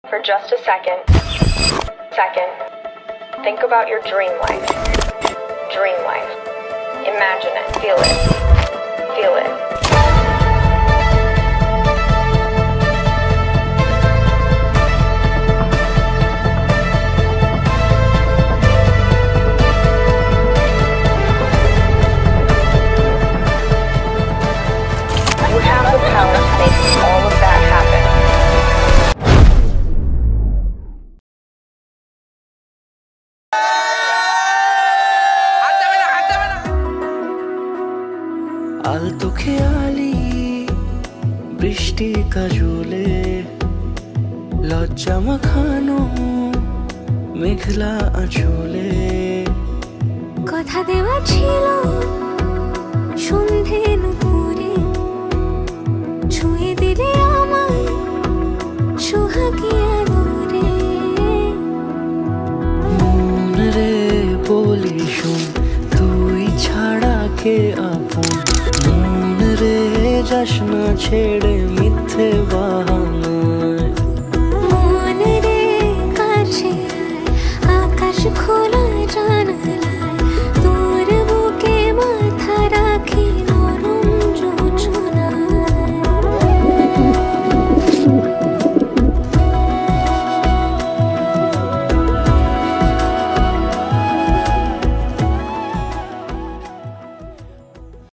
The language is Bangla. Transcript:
For just a second, think about your dream life. Dream life. Imagine it, feel it, feel it. You have the power to make all of that happen. আলতো খেয়ালি বৃষ্টি কাজলে লজ্জা মাখানো মেঘলা আঁচলে কথা দেওয়া ছিল সন্ধে নুপুরে ছুঁয়ে দিলে আমায় সোহাগী আদরে মন রে বলি শোন তুই ছাড়া কে আপন মন রে যাস না ছেড়ে মিথ্যে বাহানা